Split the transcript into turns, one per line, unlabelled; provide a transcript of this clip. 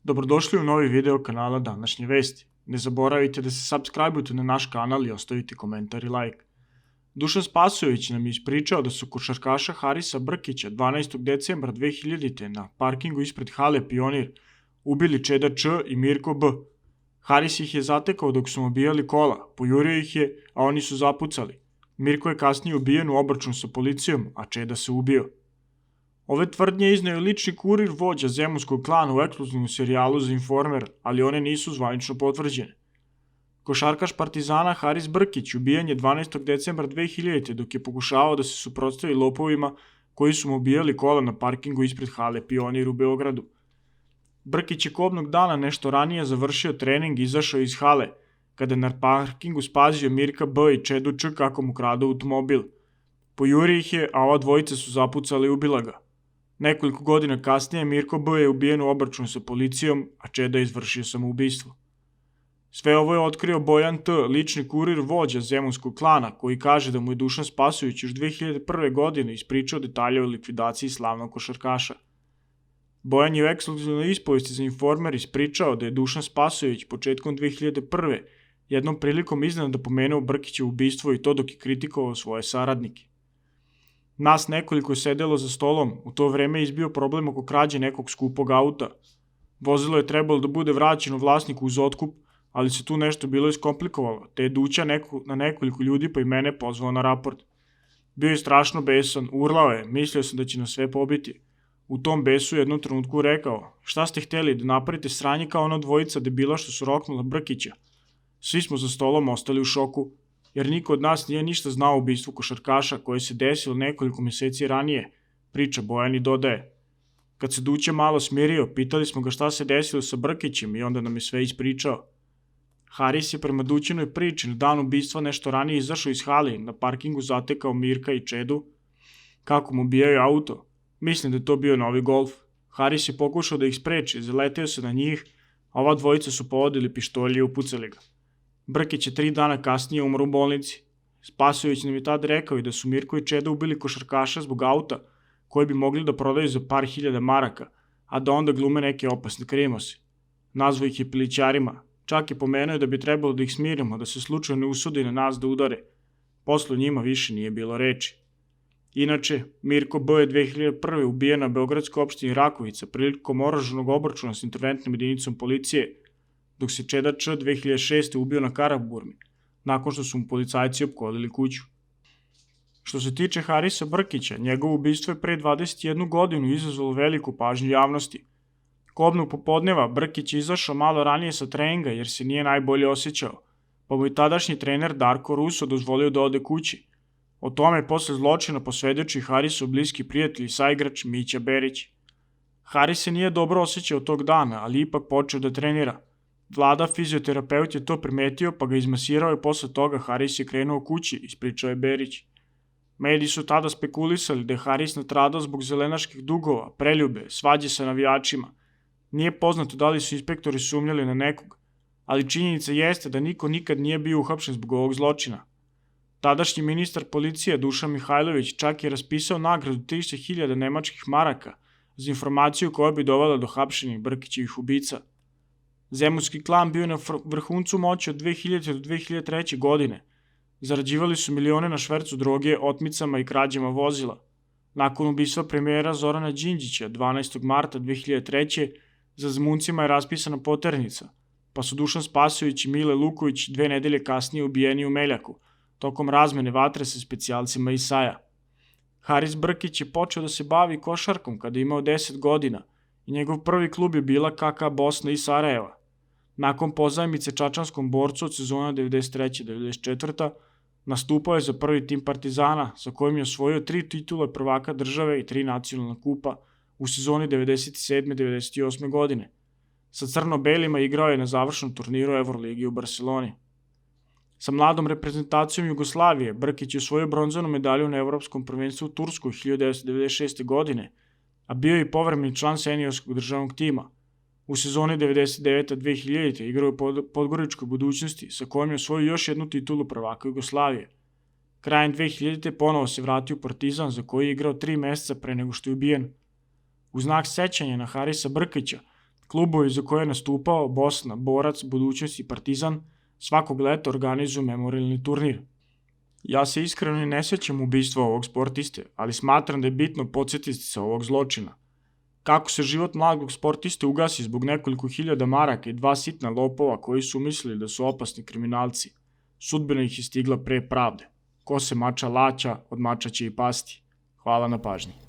Dobrodošli u novi video kanala Današnje vesti. Ne zaboravite da se subscribe-ujete na naš kanal i ostavite komentar i like. Dušan Spasojević nam je ispričao da su košarkaša Harisa Brkića 12. decembra 2000. na parkingu ispred hale Pionir ubili Čeda Č i Mirko B. Haris ih je zatekao dok su mu obijali kola, pojurio ih je, a oni su zapucali. Mirko je kasnije ubijen u obračunu sa policijom, a Čeda se ubio. Ove tvrdnje izneo je lični kurir vođa zemunskog klana u ekskluzivnom serijalu za Informer, ali one nisu zvanično potvrđene. Košarkaš Partizana Haris Brkić ubijen je 12. decembra 2000. dok je pokušavao da se suprotstavi lopovima koji su mu ubijali kola na parkingu ispred hale Pionir u Beogradu. Brkić je kobnog dana nešto ranije završio trening i izašao iz hale, kada je na parkingu spazio Mirka B i Čedu Č kako mu kradu automobil. Pojurio ih je, a ova dvojica su zapucali i ubila ga. Nekoliko godina kasnije Mirko B je ubijen u obračunu sa policijom, a Čeda je izvršio samoubistvo. Sve ovo je otkrio Bojan T, lični kurir vođa zemunskog klana, koji kaže da mu je Dušan Spasojević još 2001. godine ispričao detalje o likvidaciji slavnog košarkaša. Bojan je u ekskluzivnoj ispovesti za Informer ispričao da je Dušan Spasojević početkom 2001. jednom prilikom iznenada pomenuo Brkićevo ubistvo i to dok je kritikovao svoje saradnike. Nas nekoliko je sedelo za stolom, u to vreme je izbio problem oko krađe nekog skupog auta. Vozilo je trebalo da bude vraćeno vlasniku uz otkup, ali se tu nešto bilo iskomplikovalo, te je Duća na nekoliko ljudi pa i mene pozvao na raport. Bio je strašno besan, urlao je, mislio sam da će nas sve pobiti. U tom besu je jednom trenutku rekao, šta ste hteli, da napravite sranje kao ona dvojica debila što su roknula Brkića. Svi smo za stolom ostali u šoku, jer niko od nas nije ništa znao o ubistvu košarkaša koje se desilo nekoliko meseci ranije, priča Bojan i dodaje. Kad se Duća malo smirio, pitali smo ga šta se desilo sa Brkićem i onda nam je sve ispričao. Haris je prema Dućinoj priči na dan ubistva nešto ranije izašao iz hali, na parkingu zatekao Mirka i Čedu, kako mu ubijaju auto. Mislim da je to bio novi Golf. Haris je pokušao da ih spreči, zaleteo se na njih, a ova dvojica su povodili pištolje i upucali ga. Brkić je 3 dana kasnije umro u bolnici. Spasojević nam je tad rekao i da su Mirko i Čeda ubili košarkaša zbog auta, koji bi mogli da prodaju za par hiljada maraka, a da onda glume neke opasne krimose. Nazvao ih je pilićarima. Čak je pomenuo da bi trebalo da ih smirimo, da se slučajno ne usudi na nas da udare. Posle njima više nije bilo reči. Inače, Mirko B je 2001. ubijen na beogradskoj opštini Rakovica prilikom oružanog obračuna s interventnom jedinicom policije, dok se Čeda Č 2006. ubio na Karaburmi, nakon što su mu policajci opkolili kuću. Što se tiče Harisa Brkića, njegovo ubistvo je pre 21 godinu izazvalo veliku pažnju javnosti. Kobnog popodneva Brkić je izašao malo ranije sa treninga jer se nije najbolje osjećao, pa mu je tadašnji trener Darko Ruso dozvolio da ode kući. O tome posle zločina posvedoči Harisov bliski prijatelj i saigrač Mića Berić. Haris se nije dobro osjećao tog dana, ali ipak počeo da trenira. Vlada fizioterapeut je to primetio pa ga izmasirao i posle toga Haris je krenuo kući, ispričao je Berić. Mediji su tada spekulisali da je Haris natradao zbog zelenaških dugova, preljube, svađe sa navijačima. Nije poznato da li su inspektori sumnjali na nekog, ali činjenica jeste da niko nikad nije bio uhapšen zbog ovog zločina. Tadašnji ministar policije Dušan Mihajlović čak je raspisao nagradu 300.000 nemačkih maraka za informaciju koja bi dovela do hapšenih Brkićevih ubica. Zemunski klan bio je na vrhuncu moći od 2000. do 2003. godine. Zarađivali su milione na švercu droge, otmicama i krađama vozila. Nakon ubistva premijera Zorana Đinđića 12. marta 2003. za Zemuncima je raspisana poternica, pa su Dušan Spasojević i Mile Luković 2 nedelje kasnije ubijeni u Meljaku, tokom razmene vatre sa specijalcima iz Saja. Haris Brkić je počeo da se bavi košarkom kada je imao 10 godina i njegov prvi klub je bila KK Bosna iz Sarajeva. Nakon pozajmice čačanskom borcu od sezona 93-94. nastupao je za prvi tim Partizana, sa kojim je osvojio 3 titule prvaka države i 3 nacionalna kupa u sezoni 97-98. godine. Sa crno-belima igrao je na završnom turniru Evroligi u Barseloni. Sa mladom reprezentacijom Jugoslavije Brkić je osvojio bronzanu medalju na Evropskom prvenstvu u Turskoj 1996. godine, a bio je i povremeni član seniorskog državnog tima. U sezoni 99-2000. igrao je u Podgoričkoj Budućnosti, sa kojom je osvojio još jednu titulu prvaka Jugoslavije. Krajem 2000. ponovo se vratio u Partizan, za koji je igrao 3 meseca pre nego što je ubijen. U znak sećanja na Harisa Brkića, Klubovi za koje je nastupao, Bosna, Borac, Budućnost i Partizan, svakog leta organizuju memorijalni turnir. Ja se iskreno ne sjećam ubistva ovog sportiste, ali smatram da je bitno podsjetiti se ovog zločina. Kako se život mladog sportiste ugasi zbog nekoliko hiljada maraka i 2 sitna lopova koji su mislili da su opasni kriminalci, sudbina ih je stigla pre pravde. Ko se mača laća, od mača će i pasti. Hvala na pažnji.